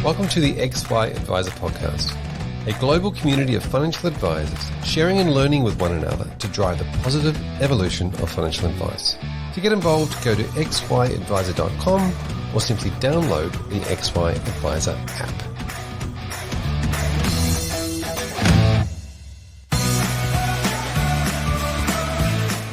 Welcome to the XY Advisor Podcast, a global community of financial advisors sharing and learning with one another to drive the positive evolution of financial advice. To get involved, go to xyadvisor.com or simply download the XY Advisor app.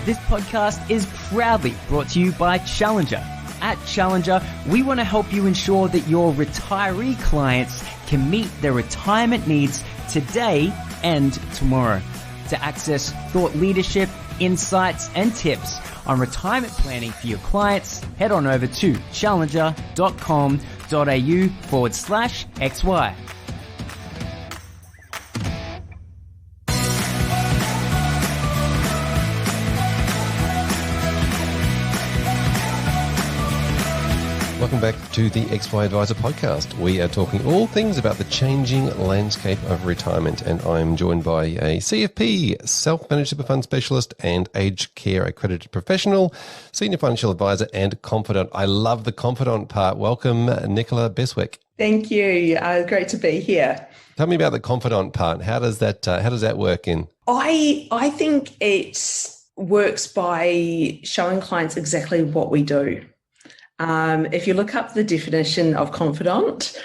This podcast is proudly brought to you by Challenger. At Challenger, we want to help you ensure that your retiree clients can meet their retirement needs today and tomorrow. To access thought leadership, insights, and tips on retirement planning for your clients, head on over to challenger.com.au/XY. Welcome back to the XY Advisor Podcast. We are talking all things about the changing landscape of retirement, and I'm joined by a CFP, Self-Managed Super Fund Specialist and Aged Care Accredited Professional, Senior Financial Advisor and Confidant. I love the Confidant part. Welcome, Nicola Beswick. Thank you. Great to be here. Tell me about the Confidant part. How does that work in? I think it works by showing clients exactly what we do. If you look up the definition of confidant,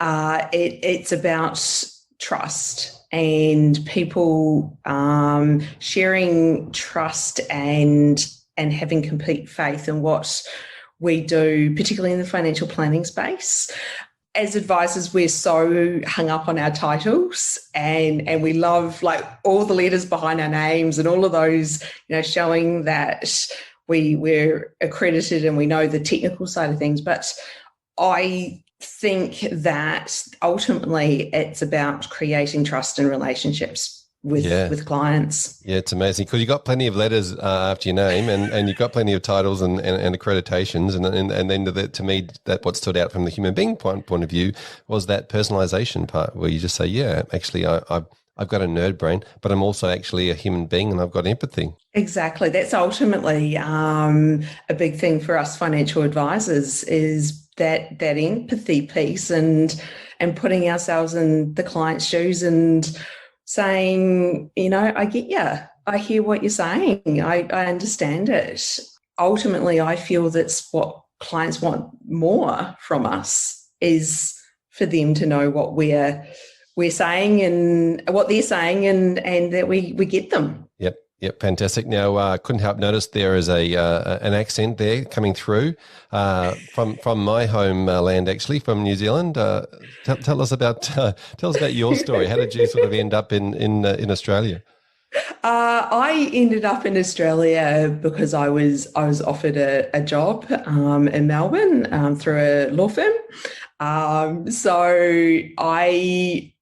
it's about trust and people sharing trust and having complete faith in what we do, particularly in the financial planning space. As advisors, we're so hung up on our titles and we love like all the letters behind our names and all of those, showing that we're accredited and we know the technical side of things. But I think that ultimately it's about creating trust and relationships with clients. Yeah, it's amazing because you've got plenty of letters after your name and you've got plenty of titles and accreditations. And then to me, that what stood out from the human being point of view was that personalization part where you just say, yeah, actually I've got a nerd brain, but I'm also actually a human being and I've got empathy. Exactly. That's ultimately a big thing for us financial advisors is that empathy piece and putting ourselves in the client's shoes and saying, I get you. I hear what you're saying. I understand it. Ultimately, I feel that's what clients want more from us is for them to know what we're saying and what they're saying and that we get them. Yep, fantastic. Now, couldn't help notice there is an accent there coming through from my home land, actually, from New Zealand. Tell us about your story. How did you sort of end up in Australia? I ended up in Australia because I was offered a job in Melbourne through a law firm. So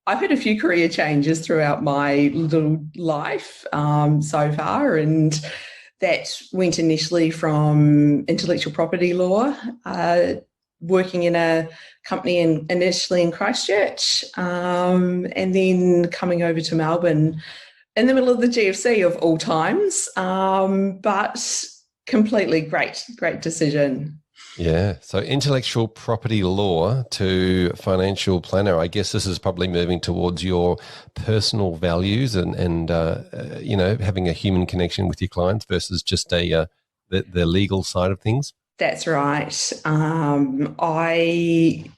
I've had a few career changes throughout my little life so far, and that went initially from intellectual property law, working in a company initially in Christchurch, and then coming over to Melbourne in the middle of the GFC of all times, but completely great decision. Yeah. So intellectual property law to financial planner. I guess this is probably moving towards your personal values and having a human connection with your clients versus just the legal side of things. That's right. I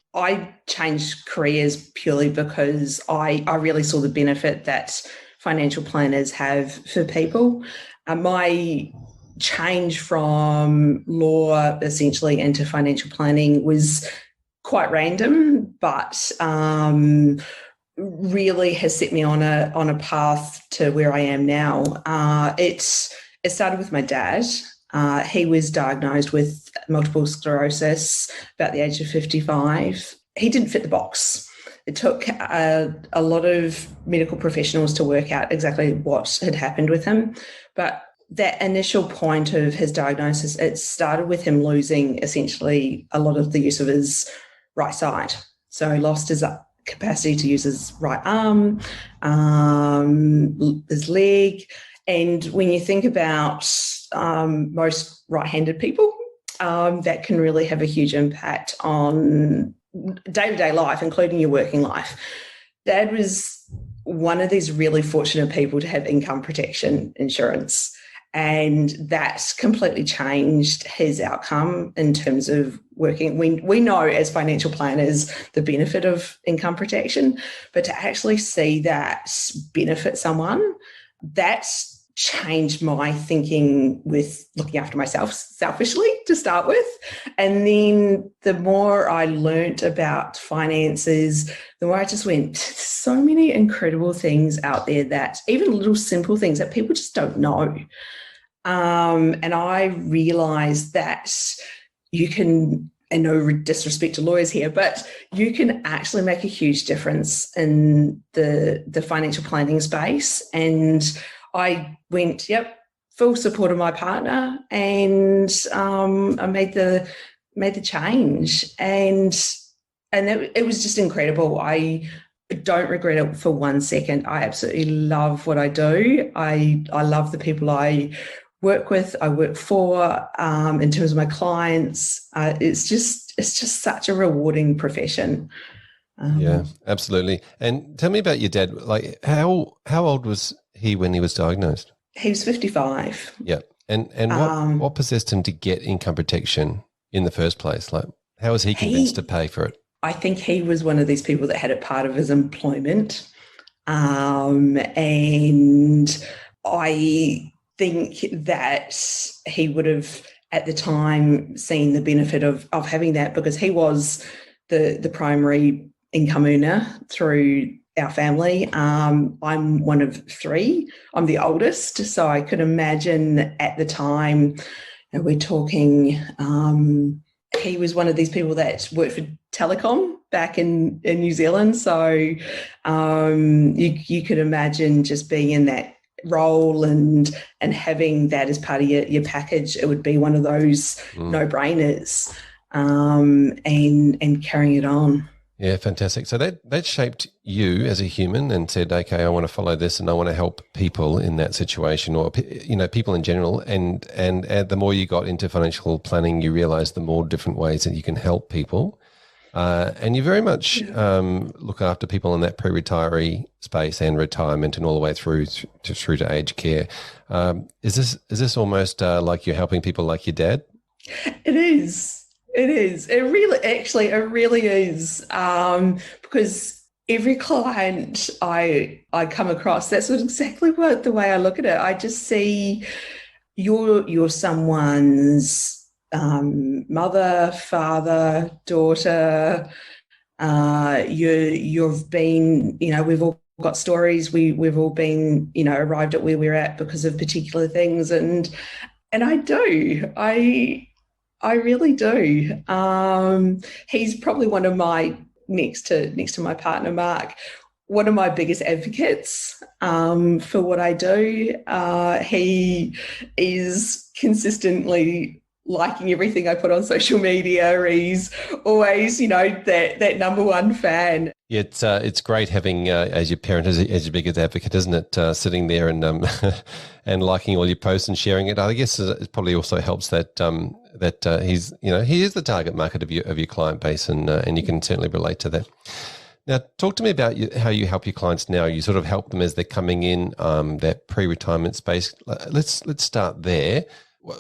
changed careers purely because I really saw the benefit that financial planners have for people. My change from law essentially into financial planning was quite random, but really has set me on a path to where I am now. It started with my dad. He was diagnosed with multiple sclerosis about the age of 55. He didn't fit the box. It took a lot of medical professionals to work out exactly what had happened with him, but that initial point of his diagnosis, it started with him losing essentially a lot of the use of his right side. So he lost his capacity to use his right arm, his leg. And when you think about most right-handed people, that can really have a huge impact on day-to-day life, including your working life. Dad was one of these really fortunate people to have income protection insurance. And that completely changed his outcome in terms of working. We know as financial planners the benefit of income protection, but to actually see that benefit someone, that's changed my thinking with looking after myself selfishly to start with. And then the more I learnt about finances, the more I just went, so many incredible things out there, that even little simple things that people just don't know. And I realised that you can, and no disrespect to lawyers here, but you can actually make a huge difference in the financial planning space. And I went, yep, full support of my partner, and I made the change, and it was just incredible. I don't regret it for 1 second. I absolutely love what I do. I love the people I work with, I work for, in terms of my clients. It's just such a rewarding profession. Yeah, absolutely. And tell me about your dad. Like, how old was he when he was diagnosed? He was 55. Yeah. And what possessed him to get income protection in the first place? Like, how was he convinced to pay for it? I think he was one of these people that had it part of his employment. And I think that he would have at the time seen the benefit of having that, because he was the primary income earner through our family. I'm one of three. I'm the oldest, so I could imagine at the time, and we're talking, he was one of these people that worked for telecom back in New Zealand. So you could imagine just being in that role and having that as part of your package. It would be one of those no-brainers, and carrying it on. Yeah, fantastic. So that shaped you as a human and said, okay, I want to follow this and I want to help people in that situation, or, you know, people in general. And the more you got into financial planning, you realized the more different ways that you can help people. And you very much look after people in that pre-retiree space and retirement and all the way through to aged care. Is this almost like you're helping people like your dad? It is. It is. It really is. Because every client I come across, that's exactly the way I look at it. I just see you're someone's mother, father, daughter. You've been, we've all got stories. We've all been, arrived at where we're at because of particular things, and I do. I really do. He's probably one of my next to my partner, Mark, one of my biggest advocates for what I do. He is consistently liking everything I put on social media. He's always, that number one fan. Yeah, it's great having as your parent, as your biggest advocate, isn't it? Sitting there and and liking all your posts and sharing it. I guess it probably also helps that he's, he is the target market of your client base, and you can certainly relate to that. Now, talk to me about how you help your clients now. You sort of help them as they're coming in that pre-retirement space. Let's start there.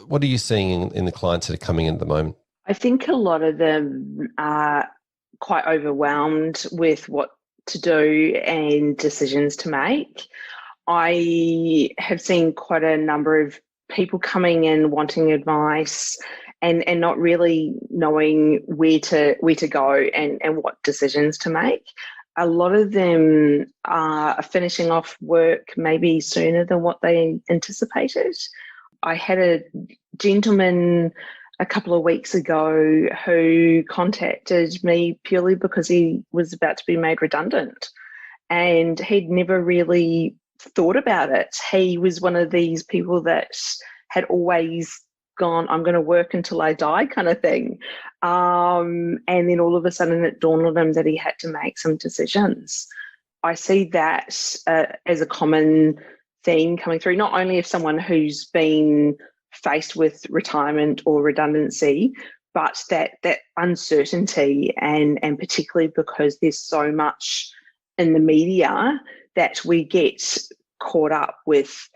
What are you seeing in the clients that are coming in at the moment? I think a lot of them are quite overwhelmed with what to do and decisions to make. I have seen quite a number of people coming in wanting advice and not really knowing where to go and what decisions to make. A lot of them are finishing off work maybe sooner than what they anticipated. I had a gentleman a couple of weeks ago who contacted me purely because he was about to be made redundant, and he'd never really thought about it. He was one of these people that had always gone, I'm going to work until I die kind of thing. And then all of a sudden it dawned on him that he had to make some decisions. I see that as a common theme coming through, not only of someone who's been faced with retirement or redundancy, but that uncertainty, and particularly because there's so much in the media, that we get caught up with,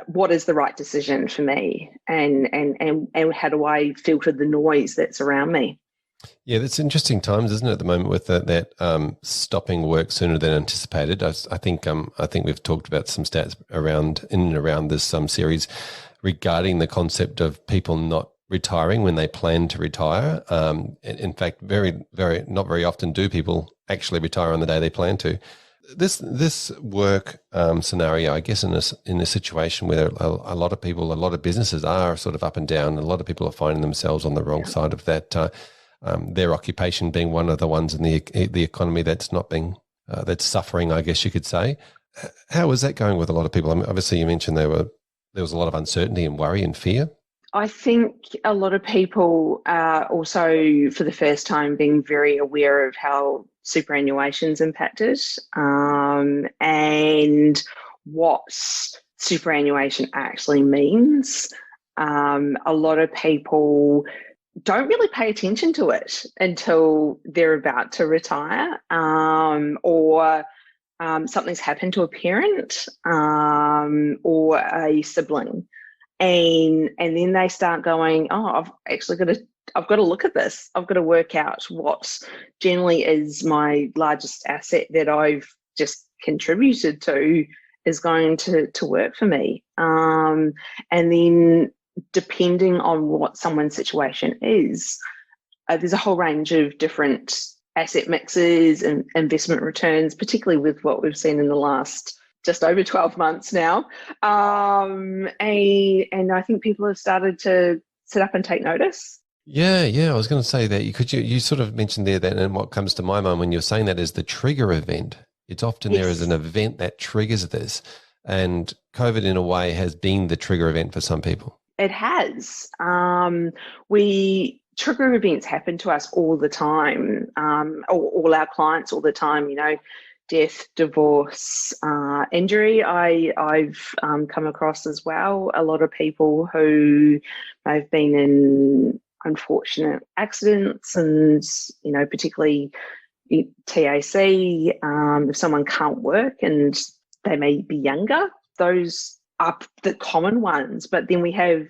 what is the right decision for me, and how do I filter the noise that's around me. Yeah, that's interesting times, isn't it, at the moment, with that stopping work sooner than anticipated. I think we've talked about some stats in and around this series regarding the concept of people not retiring when they plan to retire. In fact, not very often do people actually retire on the day they plan to. This work scenario, I guess, in a situation where a lot of people, a lot of businesses are sort of up and down, a lot of people are finding themselves on the wrong side of that. Their occupation being one of the ones in the economy that's not being that's suffering, I guess you could say. How is that going with a lot of people? I mean, obviously, you mentioned there was a lot of uncertainty and worry and fear. I think a lot of people are also, for the first time, being very aware of how superannuation's impacted, and what superannuation actually means. A lot of people don't really pay attention to it until they're about to retire, or something's happened to a parent or a sibling. And then they start going, I've got to look at this. I've got to work out what generally is my largest asset that I've just contributed to is going to work for me. And then depending on what someone's situation is, there's a whole range of different asset mixes and investment returns, particularly with what we've seen in the last just over 12 months now. And I think people have started to sit up and take notice. Yeah. I was going to say that you sort of mentioned there that, and what comes to my mind when you're saying that is the trigger event. It's often there is an event that triggers this, and COVID in a way has been the trigger event for some people. It has. Trigger events happen to us all the time, all our clients all the time, death, divorce, injury. I've come across as well a lot of people who have been in unfortunate accidents, and particularly TAC. If someone can't work and they may be younger, those are the common ones. But then we have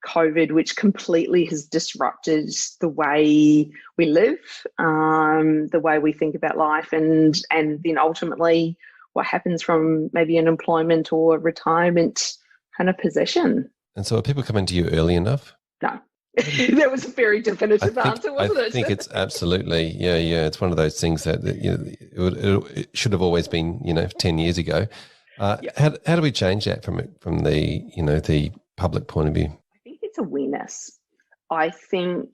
COVID, which completely has disrupted the way we live, the way we think about life, and then ultimately what happens from maybe an employment or retirement kind of position. And so are people coming to you early enough? No. That was a very definitive answer, wasn't it? I think it's absolutely, yeah. It's one of those things that it should have always been, 10 years ago. How do we change that from the public point of view? I think it's awareness. I think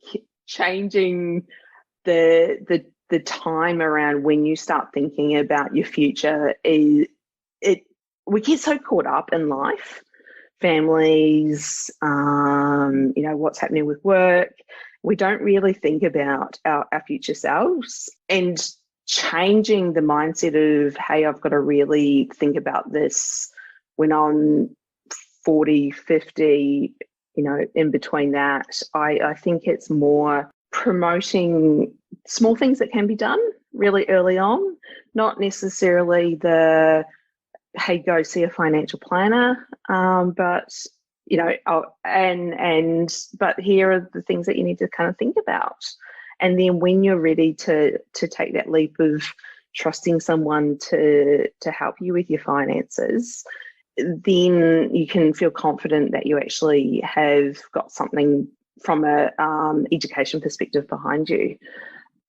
changing the time around when you start thinking about your future we get so caught up in life, families, what's happening with work. We don't really think about our future selves, and changing the mindset of, hey, I've got to really think about this when I'm 40, 50, in between that. I think it's more promoting small things that can be done really early on, not necessarily hey, go see a financial planner, but but here are the things that you need to kind of think about. And then when you're ready to take that leap of trusting someone to help you with your finances, then you can feel confident that you actually have got something from a education perspective behind you.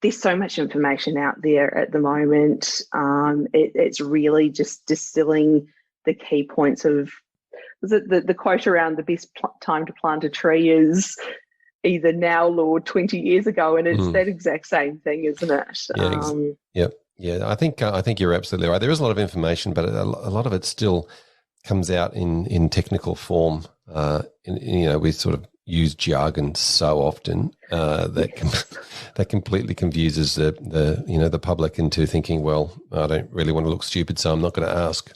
There's so much information out there at the moment. It's really just distilling the key points of the quote around the best time to plant a tree is either now or 20 years ago, and it's that exact same thing, isn't it? Yeah. I think you're absolutely right. There is a lot of information, but a lot of it still comes out in technical form. We sort of use jargon so often that completely confuses the public into thinking, well, I don't really want to look stupid, so I'm not going to ask.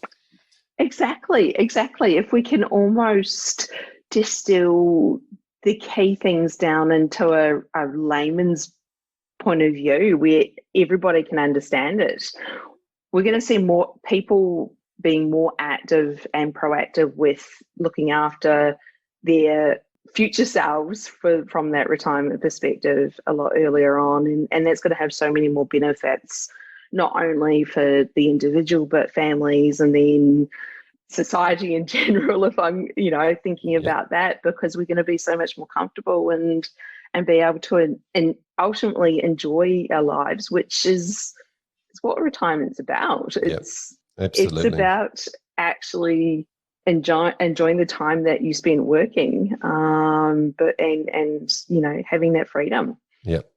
Exactly. If we can almost distill the key things down into a layman's point of view where everybody can understand it. We're going to see more people being more active and proactive with looking after their future selves from that retirement perspective a lot earlier on. And that's going to have so many more benefits, not only for the individual, but families and then society in general, if I'm, thinking about that, because we're going to be so much more comfortable and be able to and ultimately enjoy our lives, which is what retirement's about. It's about actually enjoying the time that you spend working, but having that freedom. Yep.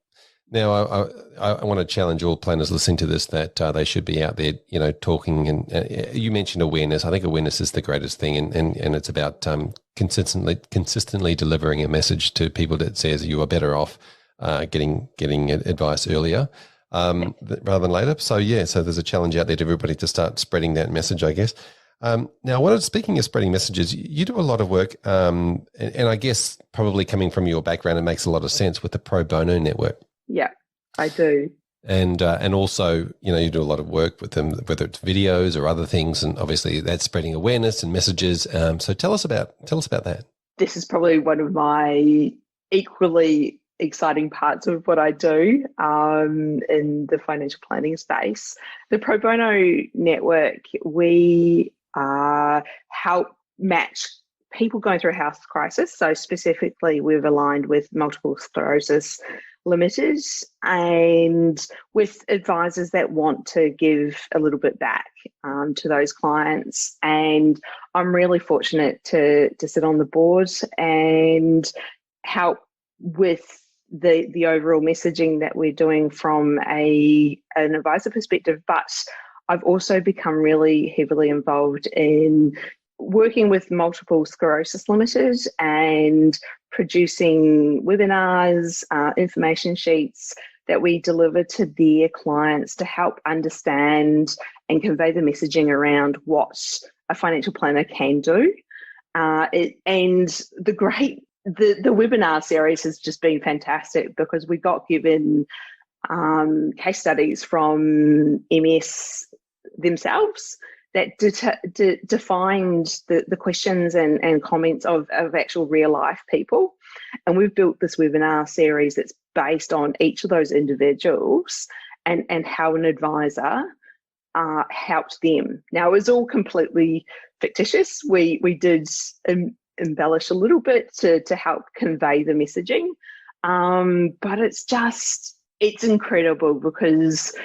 Now, I want to challenge all planners listening to this that they should be out there, talking. And you mentioned awareness. I think awareness is the greatest thing, and it's about consistently delivering a message to people that says you are better off getting advice earlier rather than later. So there's a challenge out there to everybody to start spreading that message, I guess. Now, speaking of spreading messages, you do a lot of work, and I guess probably coming from your background, it makes a lot of sense with the Pro Bono Network. Yeah, I do. And also, you do a lot of work with them, whether it's videos or other things, and obviously that's spreading awareness and messages. So tell us about that. This is probably one of my equally exciting parts of what I do in the financial planning space. The Pro Bono Network, we help match people going through a health crisis. So specifically, we've aligned with multiple sclerosis limited and with advisors that want to give a little bit back to those clients. And I'm really fortunate to sit on the board and help with the overall messaging that we're doing from an advisor perspective. But I've also become really heavily involved in working with Multiple Sclerosis Limited and producing webinars, information sheets that we deliver to their clients to help understand and convey the messaging around what a financial planner can do. And the webinar series has just been fantastic because we got given case studies from MS themselves that defined the questions and comments of actual real life people. And we've built this webinar series that's based on each of those individuals and how an advisor helped them. Now, it was all completely fictitious. We did embellish a little bit to help convey the messaging. But it's incredible because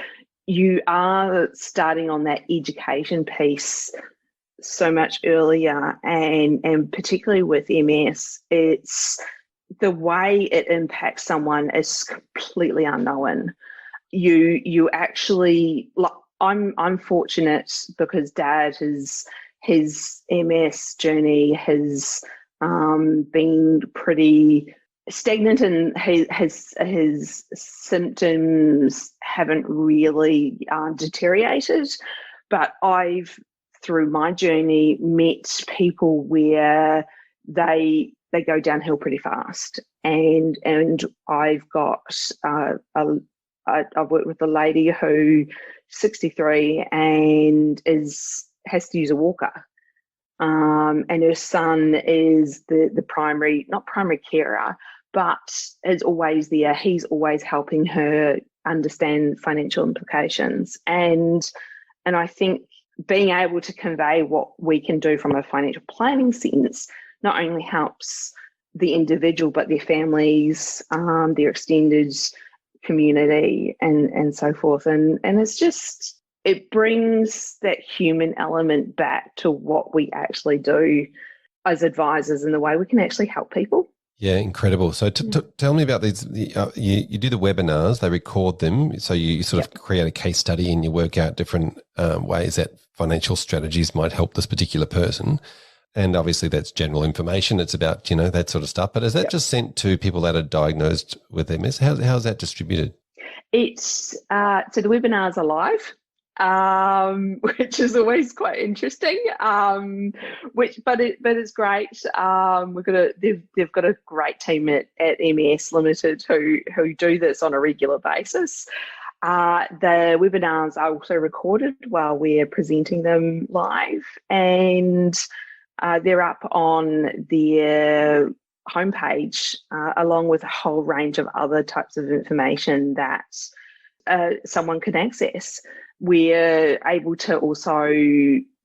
you are starting on that education piece so much earlier, and particularly with MS, it's the way it impacts someone is completely unknown. You actually, I'm fortunate because Dad his MS journey has been pretty stagnant, and his symptoms haven't really deteriorated. But I've, through my journey, met people where they go downhill pretty fast, and I've got I've worked with a lady who 63 and has to use a walker. And her son is the primary, not primary carer, but is always there. He's always helping her understand financial implications. And I think being able to convey what we can do from a financial planning sense not only helps the individual, but their families, their extended community, and so forth. And it's just, it brings that human element back to what we actually do as advisors and the way we can actually help people. Yeah, incredible. So tell me about these. You do the webinars, they record them. So you sort of create a case study and you work out different ways that financial strategies might help this particular person. And obviously that's general information. It's about, that sort of stuff. But is that just sent to people that are diagnosed with MS? How's that distributed? It's so the webinars are live. which is always quite interesting. But it's great. They've got a great team at MS Limited who do this on a regular basis. The webinars are also recorded while we're presenting them live, and they're up on their homepage, along with a whole range of other types of information that someone can access. We're able to also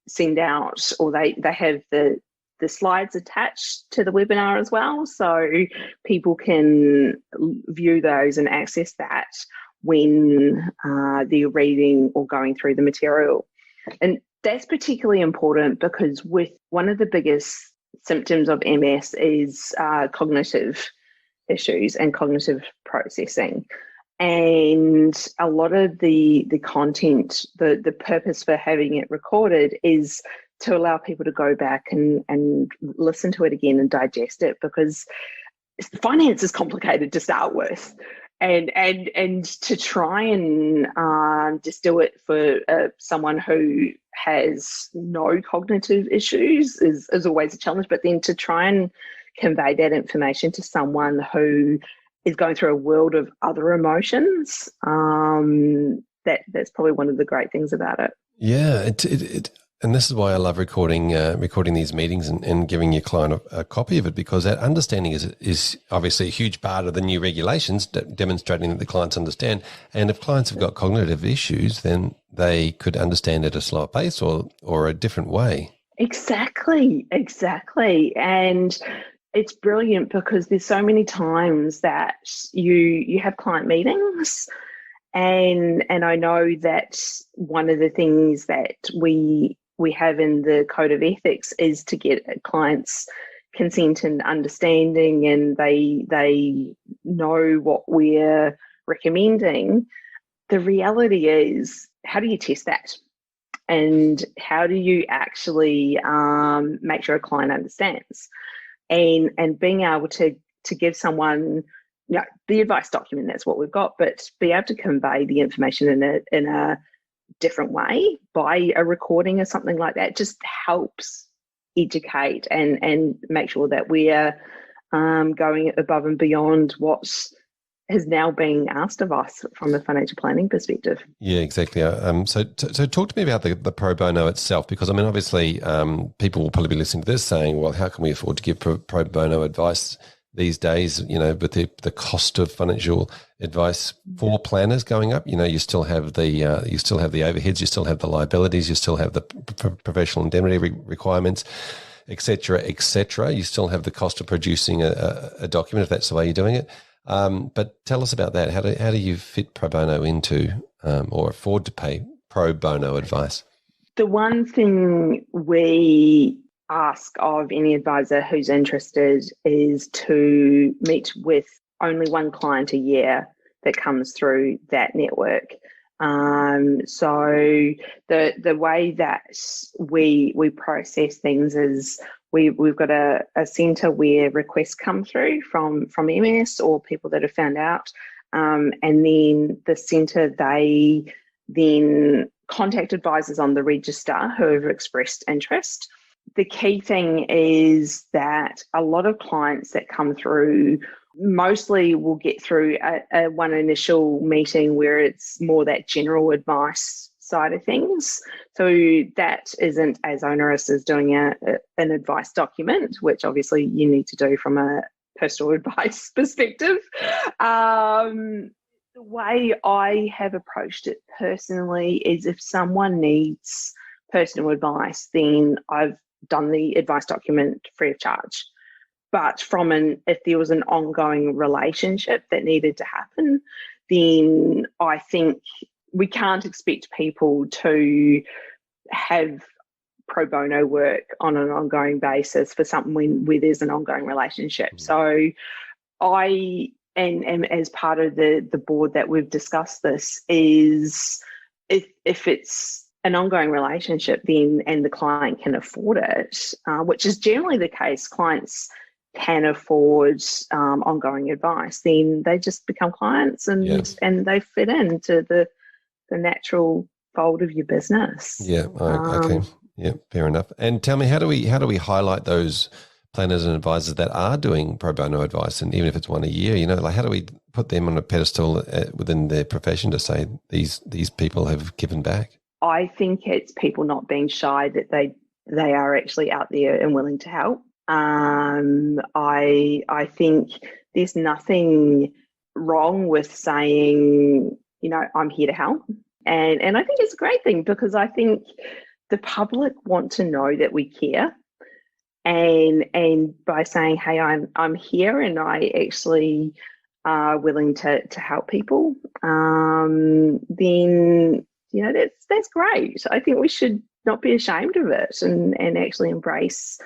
send out, or they have the slides attached to the webinar as well, so people can view those and access that when they're reading or going through the material. And that's particularly important because with one of the biggest symptoms of MS is cognitive issues and cognitive processing. And a lot of the content, the purpose for having it recorded is to allow people to go back and listen to it again and digest it, because finance is complicated to start with. And to try and distill it for someone who has no cognitive issues is always a challenge. But then to try and convey that information to someone who is going through a world of other emotions, that's probably one of the great things about it. Yeah, and this is why I love recording these meetings and giving your client a copy of it, because that understanding is obviously a huge part of the new regulations, demonstrating that the clients understand. And if clients have got cognitive issues, then they could understand at a slower pace or a different way. Exactly. And it's brilliant because there's so many times that you have client meetings, and I know that one of the things that we have in the code of ethics is to get clients' consent and understanding, and they know what we're recommending. The reality is, how do you test that? And how do you actually make sure a client understands? And being able to give someone, the advice document, that's what we've got, but be able to convey the information in a different way by a recording or something like that just helps educate and make sure that we're going above and beyond what is now being asked of us from a financial planning perspective. Yeah, exactly. So talk to me about the pro bono itself, because I mean, obviously, people will probably be listening to this saying, "Well, how can we afford to give pro bono advice these days?" With the cost of financial advice for planners going up. You still have the overheads, you still have the liabilities, you still have the professional indemnity requirements, et cetera, et cetera. You still have the cost of producing a document if that's the way you're doing it. But tell us about that. How do you fit pro bono into or afford to pay pro bono advice? The one thing we ask of any advisor who's interested is to meet with only one client a year that comes through that network. So the way that we process things is we've got a centre where requests come through from MS or people that have found out, and then the centre, they then contact advisors on the register who have expressed interest. The key thing is that a lot of clients that come through mostly will get through a one initial meeting where it's more that general advice side of things. So that isn't as onerous as doing an advice document, which obviously you need to do from a personal advice perspective. The way I have approached it personally is if someone needs personal advice, then I've done the advice document free of charge. But if there was an ongoing relationship that needed to happen, then I think we can't expect people to have pro bono work on an ongoing basis for something where there's an ongoing relationship. So I, and as part of the board that we've discussed this, is if it's an ongoing relationship then and the client can afford it, which is generally the case, clients can afford ongoing advice, then they just become clients and they fit into the natural fold of your business. Yeah. Okay. Yeah. Fair enough. And tell me, how do we highlight those planners and advisors that are doing pro bono advice, and even if it's one a year, like how do we put them on a pedestal within their profession to say these people have given back? I think it's people not being shy that they are actually out there and willing to help. I think there's nothing wrong with saying, I'm here to help. And I think it's a great thing, because I think the public want to know that we care. And by saying, hey, I'm here and I actually are willing to help people, then that's great. I think we should not be ashamed of it and actually embrace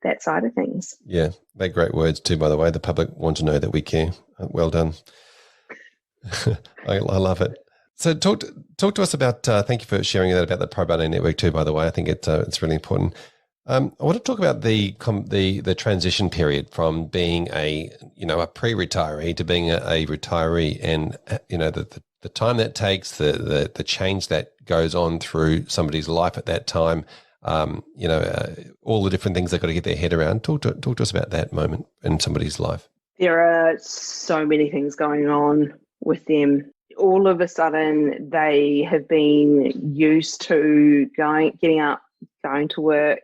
that side of things. Yeah, they're great words too, by the way. The public want to know that we care. Well done. I love it. So talk to us about, thank you for sharing that about the Pro Bono Network too, by the way. I think it's really important. I want to talk about the transition period from being a pre-retiree to being a retiree, and the time that takes, the change that goes on through somebody's life at that time. All the different things they've got to get their head around. Talk to us about that moment in somebody's life. There are so many things going on with them. All of a sudden, they have been used to getting up, going to work,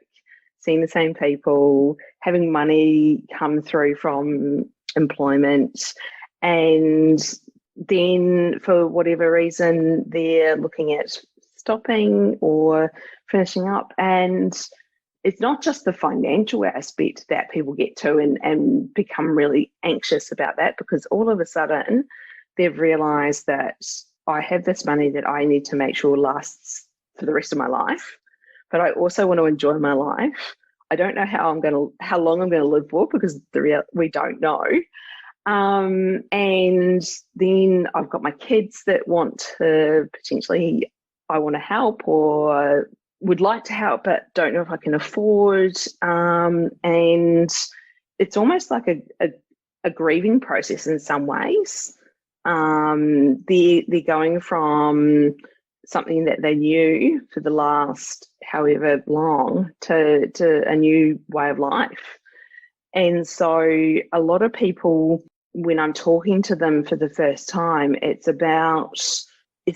seeing the same people, having money come through from employment, and then for whatever reason, they're looking at stopping or finishing up. And it's not just the financial aspect that people get to and become really anxious about that, because all of a sudden they've realised that I have this money that I need to make sure lasts for the rest of my life, but I also want to enjoy my life. I don't know how long I'm going to live for, because we don't know. And then I've got my kids that want to potentially, I want to help or would like to help, but don't know if I can afford. And it's almost like a grieving process in some ways. They're going from something that they knew for the last however long to a new way of life. And so a lot of people, when I'm talking to them for the first time, it's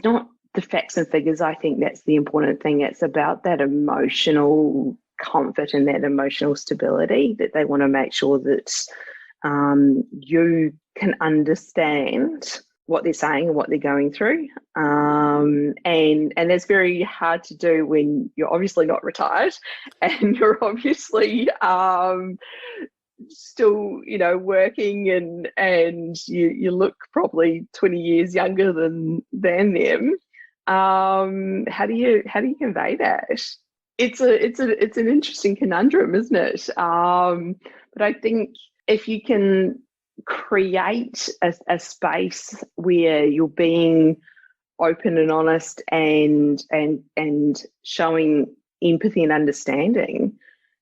not the facts and figures. I think that's the important thing. It's about that emotional comfort and that emotional stability, that they want to make sure that you can understand what they're saying and what they're going through. And that's very hard to do when you're obviously not retired and you're obviously still, working and you look probably 20 years younger than them. How do you convey that? It's an interesting conundrum, isn't it? But I think if you can create a space where you're being open and honest and showing empathy and understanding,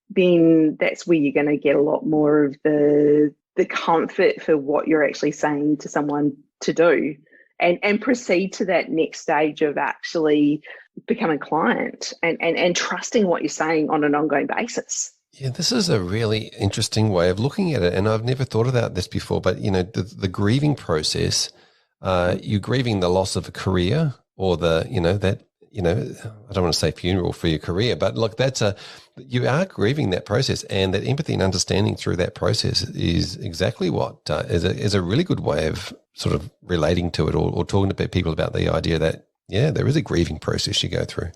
then that's where you're going to get a lot more of the comfort for what you're actually saying to someone to do, and proceed to that next stage of actually becoming a client and trusting what you're saying on an ongoing basis. Yeah, this is a really interesting way of looking at it, and I've never thought about this before. But the grieving process, you're grieving the loss of a career, or I don't want to say funeral for your career, but look, you are grieving that process, and that empathy and understanding through that process is exactly what is a really good way of sort of relating to it, or talking to people about the idea that there is a grieving process you go through.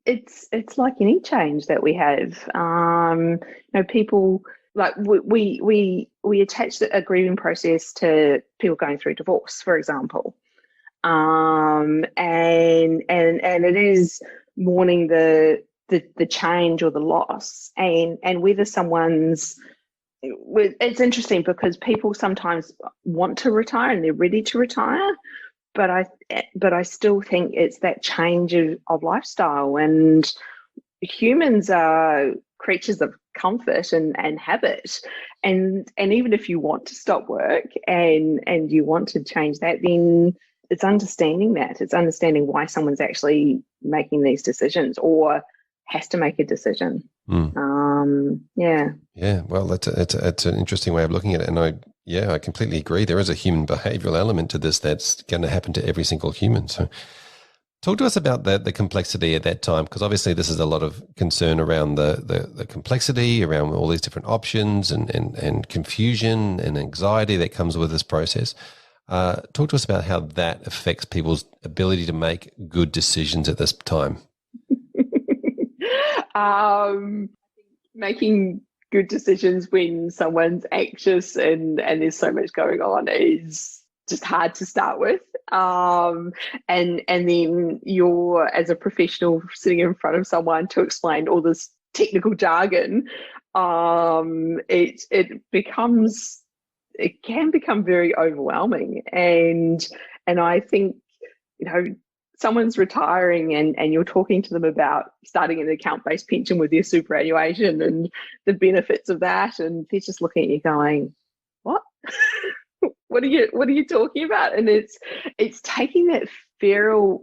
It's like any change that we have. People like we attach a grieving process to people going through divorce, for example, and it is mourning the change or the loss, and whether someone's. It's interesting because people sometimes want to retire and they're ready to retire. But I still think it's that change of lifestyle, and humans are creatures of comfort and habit, and even if you want to stop work and you want to change that, then it's understanding that. It's understanding why someone's actually making these decisions or has to make a decision. Yeah. Well, it's an interesting way of looking at it. And I completely agree. There is a human behavioral element to this that's going to happen to every single human. So talk to us about the complexity at that time, because obviously this is a lot of concern around the complexity, around all these different options and confusion and anxiety that comes with this process. Talk to us about how that affects people's ability to make good decisions at this time. Making good decisions when someone's anxious and there's so much going on is just hard to start with. And then you're, as a professional, sitting in front of someone to explain all this technical jargon. It can become very overwhelming. And I think, someone's retiring and you're talking to them about starting an account-based pension with their superannuation and the benefits of that, and they're just looking at you going, what? What are you talking about? And it's taking that fear of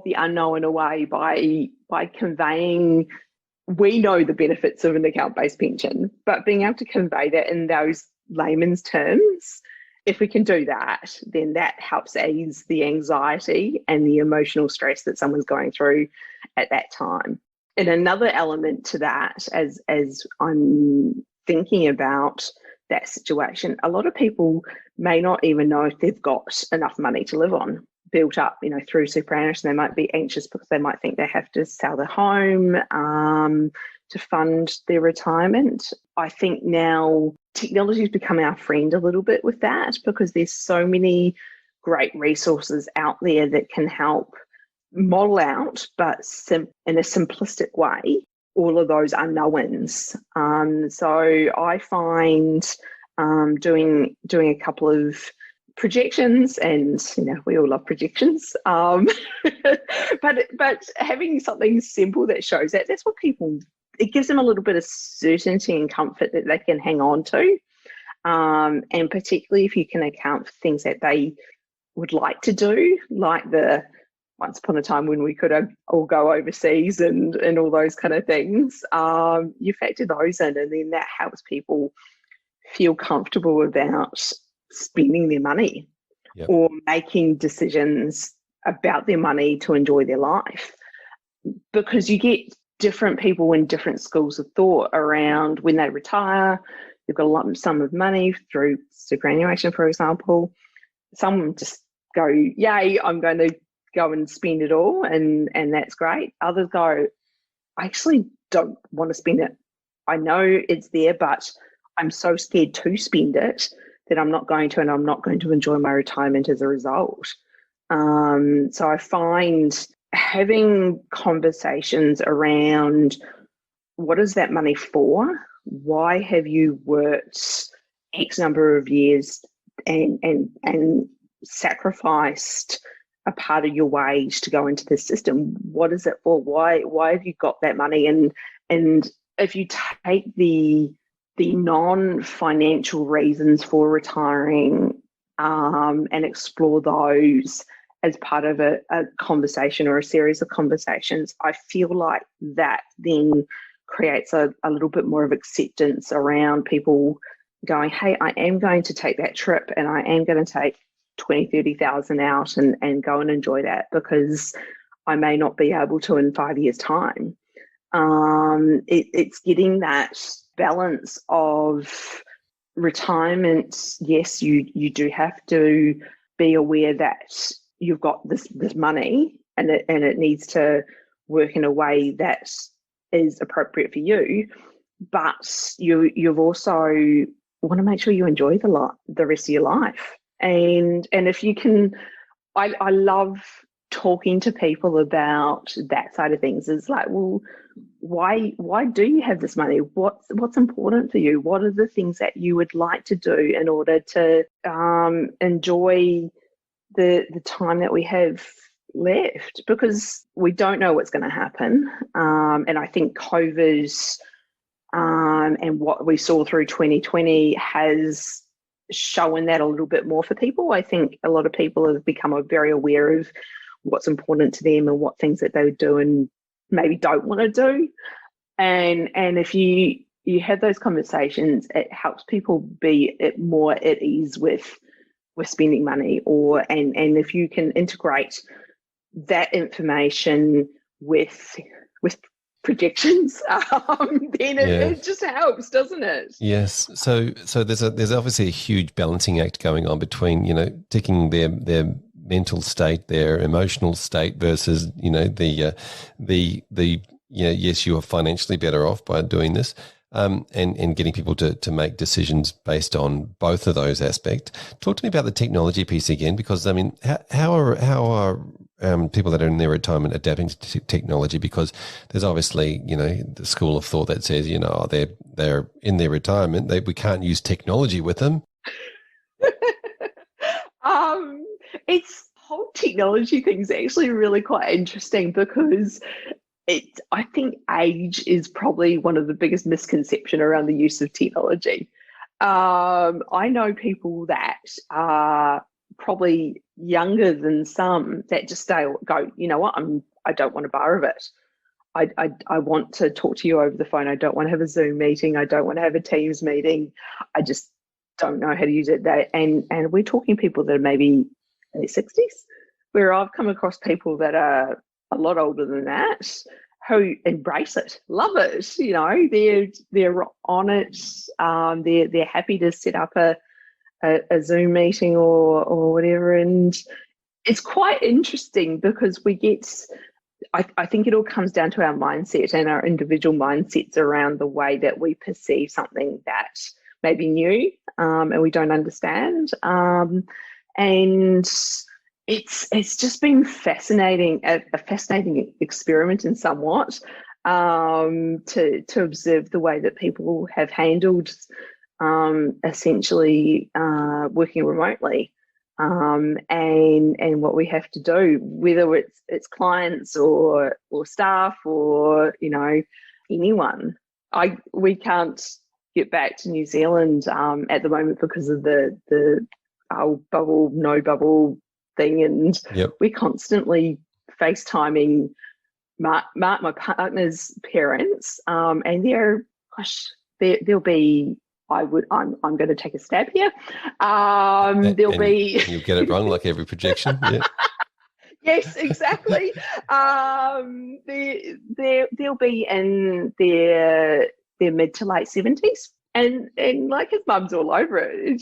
the unknown away by conveying, we know the benefits of an account-based pension, but being able to convey that in those layman's terms. If we can do that, then that helps ease the anxiety and the emotional stress that someone's going through at that time. And another element to that, as I'm thinking about that situation, a lot of people may not even know if they've got enough money to live on, built up, through superannuation. They might be anxious because they might think they have to sell their home to fund their retirement. I think now technology has become our friend a little bit with that, because there's so many great resources out there that can help model out, but in a simplistic way, all of those unknowns. So I find doing a couple of projections, and we all love projections, but having something simple that shows that's what people, it gives them a little bit of certainty and comfort that they can hang on to, and particularly if you can account for things that they would like to do, like the once upon a time when we could all go overseas and all those kind of things. You factor those in, and then that helps people feel comfortable about spending their money. Yep. Or making decisions about their money to enjoy their life, because you get different people in different schools of thought around when they retire. They've got a lump sum of money through superannuation, for example. Some just go, yay, I'm going to go and spend it all, and that's great. Others go, I actually don't want to spend it. I know it's there, but I'm so scared to spend it that I'm not going to, and I'm not going to enjoy my retirement as a result. So I find having conversations around, what is that money for? Why have you worked X number of years and sacrificed a part of your wage to go into the system? What is it for? Why have you got that money? And if you take the non-financial reasons for retiring and explore those as part of a conversation or a series of conversations, I feel like that then creates a little bit more of acceptance around people going, hey, I am going to take that trip, and I am going to take 20, 30,000 out and go and enjoy that, because I may not be able to in 5 years' time. It's getting that balance of retirement. Yes, you do have to be aware that you've got this money, and it needs to work in a way that is appropriate for you, but you've also want to make sure you enjoy the rest of your life. And if you can, I love talking to people about that side of things. Is like, well, why do you have this money? What's important for you? What are the things that you would like to do in order to enjoy the time that we have left? Because we don't know what's going to happen. And I think COVID and what we saw through 2020 has showing that a little bit more for people. I think a lot of people have become very aware of what's important to them and what things that they do and maybe don't want to do. And if you have those conversations, it helps people be more at ease with spending money, and if you can integrate that information with projections, then it just helps, doesn't it? Yes. So there's obviously a huge balancing act going on between, ticking their mental state, their emotional state versus, yes, you are financially better off by doing this. And getting people to make decisions based on both of those aspects. Talk to me about the technology piece again, because I mean, how are people that are in their retirement adapting to technology? Because there's obviously, the school of thought that says, they're in their retirement, we can't use technology with them. It's whole technology thing is actually really quite interesting because I think age is probably one of the biggest misconceptions around the use of technology. I know people that are probably younger than some that just go, you know what, I don't want a bar of it. I want to talk to you over the phone. I don't want to have a Zoom meeting. I don't want to have a Teams meeting. I just don't know how to use it. And we're talking people that are maybe in their 60s, where I've come across people that are a lot older than that who embrace it, love it. They're on it. They're happy to set up a Zoom meeting or whatever. And it's quite interesting because I think it all comes down to our mindset and our individual mindsets around the way that we perceive something that may be new and we don't understand. And it's just been fascinating, a fascinating experiment in somewhat, to observe the way that people have handled essentially working remotely, and what we have to do, whether it's clients or staff or anyone. We can't get back to New Zealand at the moment because of the bubble, no bubble thing, and we're constantly FaceTiming my partner's parents, and there'll be. I'm going to take a stab here. There'll be. You'll get it wrong, like every projection. Yeah. Yes, exactly. They'll be in their mid to late 70s, and like his mum's all over it.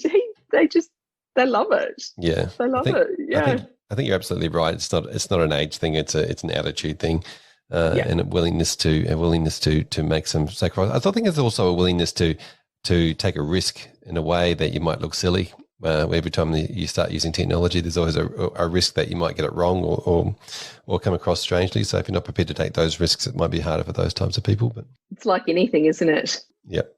They love it. Yeah, they love it. Yeah, I think you're absolutely right. It's not an age thing. It's an attitude thing, and a willingness to make some sacrifice. I think it's also a willingness to take a risk in a way that you might look silly. Every time you start using technology, there's always a risk that you might get it wrong or come across strangely. So if you're not prepared to take those risks, it might be harder for those types of people. But it's like anything, isn't it? Yep.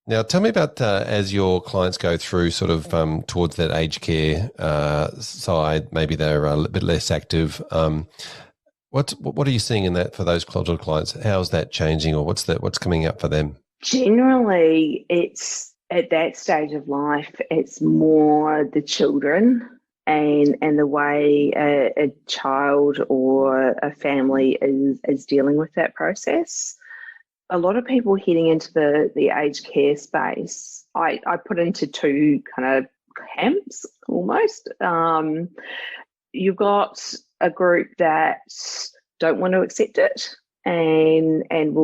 Now, tell me about as your clients go through sort of towards that aged care side, maybe they're a bit less active. What are you seeing in that for those clients? How's that changing, or what's coming up for them? Generally, it's at that stage of life, it's more the children and the way a child or a family is dealing with that process. A lot of people heading into the aged care space, I put into two kind of camps almost. You've got a group that don't want to accept it and they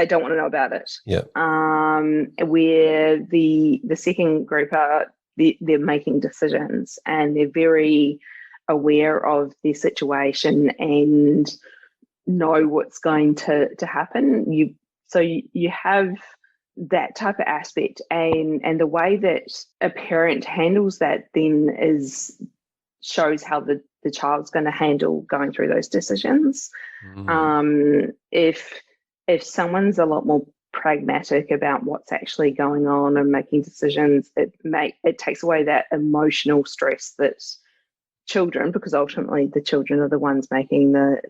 don't want to know about it. Yeah. Where the second group they're making decisions and they're very aware of their situation and know what's going to happen. You have that type of aspect, and the way that a parent handles that then shows how the child's going to handle going through those decisions. If someone's a lot more pragmatic about what's actually going on and making decisions, it takes away that emotional stress that children, because ultimately the children are the ones making the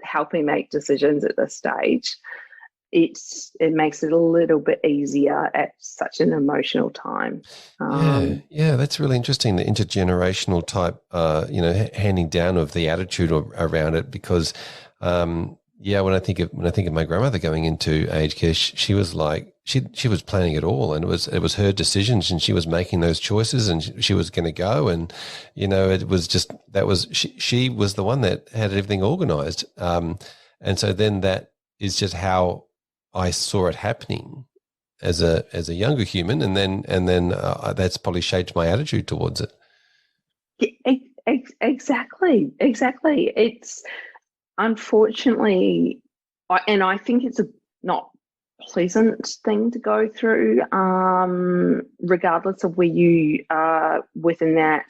helping make decisions at this stage. it makes it a little bit easier at such an emotional time. Yeah, that's really interesting. The intergenerational type, handing down of the attitude around it, because, when I think of my grandmother going into aged care, she was like she was planning it all, and it was her decisions, and she was making those choices, and she was going to go, and it was just she was the one that had everything organised, and so then that is just how I saw it happening as a younger human, and then that's probably shaped my attitude towards it. Exactly. It's unfortunately, I think it's a not pleasant thing to go through, regardless of where you are within that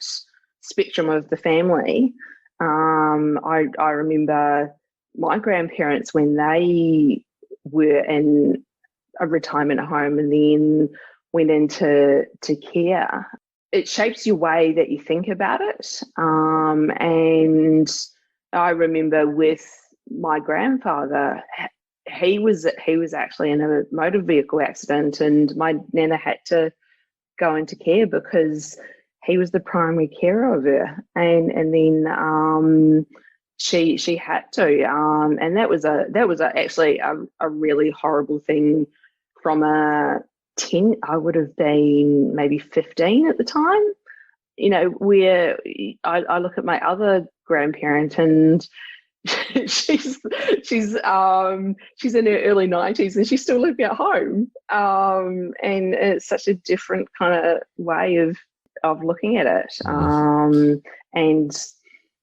spectrum of the family. I remember my grandparents when they were in a retirement home and then went into care. It shapes your way that you think about it. And I remember with my grandfather, he was actually in a motor vehicle accident, and my nana had to go into care because he was the primary carer of her, and then she had to, and that was actually a really horrible thing. From a 10, I would have been maybe 15 at the time. Where I look at my other grandparent, and she's in her early 90s, and she's still living at home. And it's such a different kind of way of looking at it. And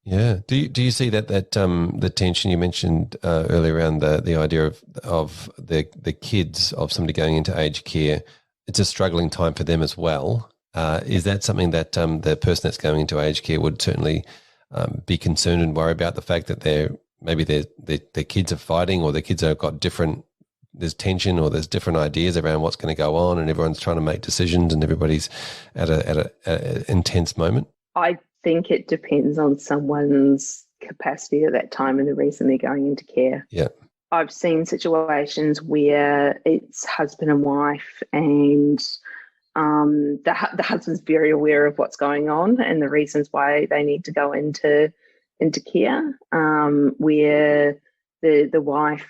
yeah, do you see that the tension you mentioned earlier around the idea of the kids of somebody going into aged care? It's a struggling time for them as well. Is that something that the person that's going into aged care would certainly be concerned and worry about, the fact that their kids are fighting, or their kids have got there's tension, or there's different ideas around what's going to go on, and everyone's trying to make decisions, and everybody's at a intense moment? I think it depends on someone's capacity at that time and the reason they're going into care. Yeah. I've seen situations where it's husband and wife, and the husband's very aware of what's going on and the reasons why they need to go into care, where the wife,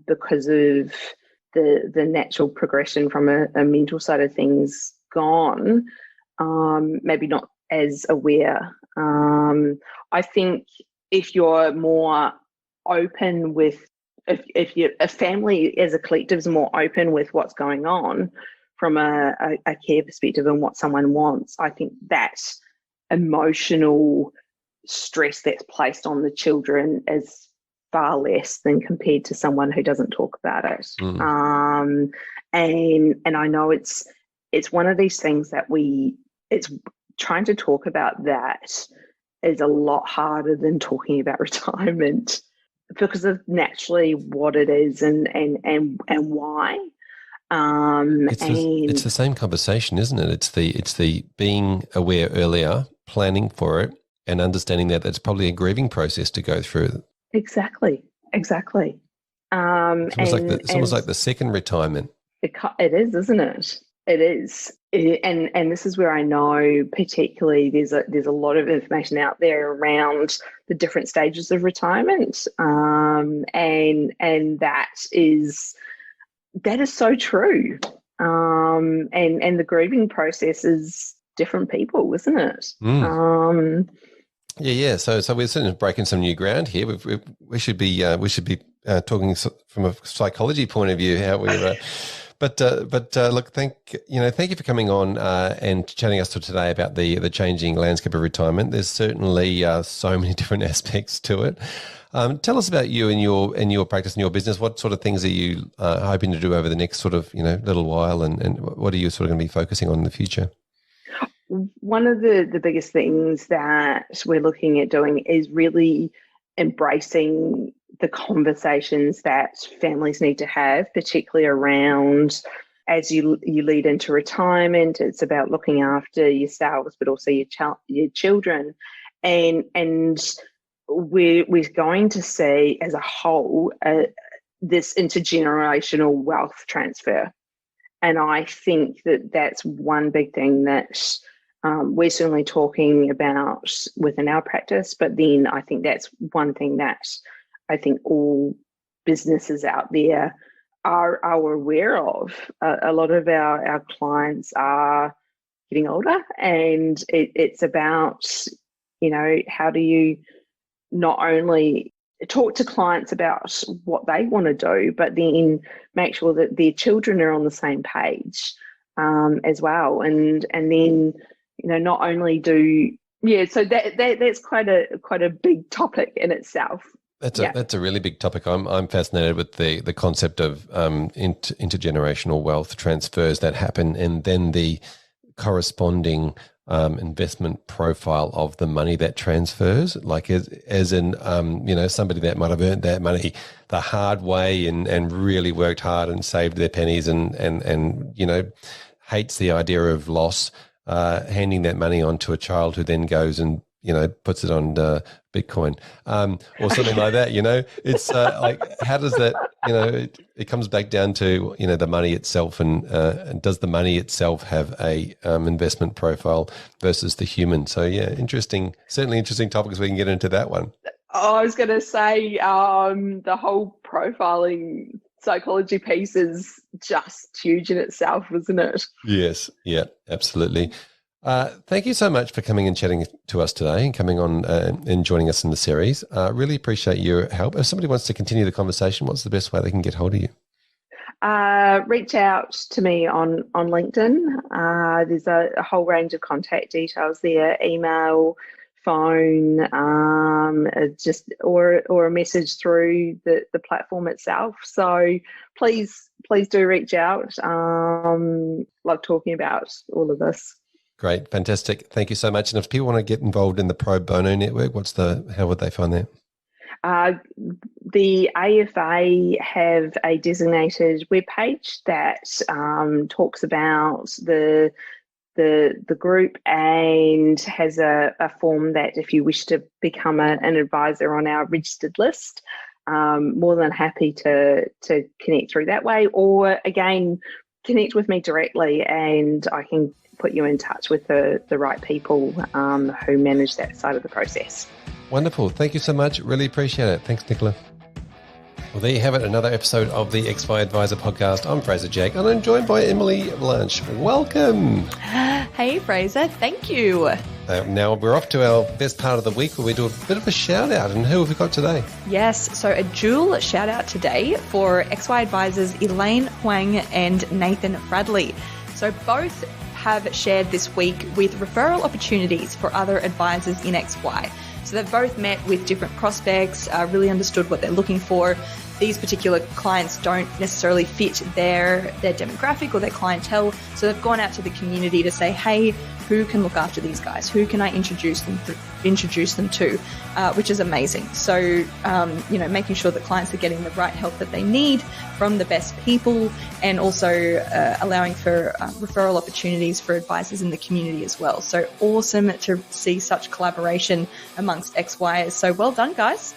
because of the natural progression from a mental side of things gone, maybe not as aware. I think if you're more open with, if a family as a collective is more open with what's going on from a care perspective and what someone wants, I think that emotional stress that's placed on the children is far less than compared to someone who doesn't talk about it. And I know it's one of these things that it's trying to talk about that is a lot harder than talking about retirement, because of naturally what it is and why. It's the same conversation, isn't it? It's the being aware earlier, planning for it, and understanding that that's probably a grieving process to go through. Exactly. It's almost like the second retirement. It is, isn't it? It is. And this is where I know particularly there's a lot of information out there around the different stages of retirement. And that is so true. And the grieving process is different people, isn't it? Yeah. So we're certainly breaking some new ground here. We should be talking from a psychology point of view how we're. But look, thank you for coming on and chatting us today about the changing landscape of retirement. There's certainly so many different aspects to it. Tell us about you and your practice and your business. What sort of things are you hoping to do over the next sort of little while, and what are you sort of going to be focusing on in the future? One of the biggest things that we're looking at doing is really embracing the conversations that families need to have, particularly around as you lead into retirement. It's about looking after yourselves, but also your children, and we're going to see as a whole this intergenerational wealth transfer. And I think that that's one big thing that we're certainly talking about within our practice. But then I think that's one thing that I think all businesses out there are aware of. A lot of our clients are getting older, and it's about, how do you not only talk to clients about what they want to do, but then make sure that their children are on the same page as well. And then, not only so that's quite a big topic in itself. That's a really big topic. I'm fascinated with the concept of intergenerational wealth transfers that happen, and then the corresponding investment profile of the money that transfers, like as in somebody that might have earned that money the hard way and really worked hard and saved their pennies and hates the idea of loss, handing that money on to a child who then goes and puts it on Bitcoin or something like that. It's like, how does that, it comes back down to, the money itself and does the money itself have a investment profile versus the human? So yeah, certainly interesting topics. We can get into that one. I was going to say the whole profiling psychology piece is just huge in itself, isn't it? Yes. Yeah, absolutely. Thank you so much for coming and chatting to us today and coming on and joining us in the series. Really appreciate your help. If somebody wants to continue the conversation, what's the best way they can get hold of you? Reach out to me on LinkedIn. There's a whole range of contact details there, email, phone, or a message through the platform itself. So please do reach out. Love talking about all of this. Great. Fantastic. Thank you so much. And if people want to get involved in the Pro Bono Network, how would they find that? The AFA have a designated webpage that talks about the group and has a form that if you wish to become an advisor on our registered list, more than happy to connect through that way, or again, connect with me directly and I can put you in touch with the right people who manage that side of the process. Wonderful. Thank you so much. Really appreciate it. Thanks, Nicola. Well, there you have it. Another episode of the XY Advisor podcast. I'm Fraser Jack and I'm joined by Emily Blanche. Welcome. Hey, Fraser. Thank you. Now we're off to our best part of the week where we do a bit of a shout out. And who have we got today? Yes. So a dual shout out today for XY Advisors Elaine Huang and Nathan Bradley. So both have shared this week with referral opportunities for other advisors in XY. So they've both met with different prospects, really understood what they're looking for. These particular clients don't necessarily fit their demographic or their clientele. So they've gone out to the community to say, hey, who can look after these guys? Who can I introduce them to, which is amazing. So, making sure that clients are getting the right help that they need from the best people, and also allowing for referral opportunities for advisors in the community as well. So awesome to see such collaboration amongst XYs. So well done, guys.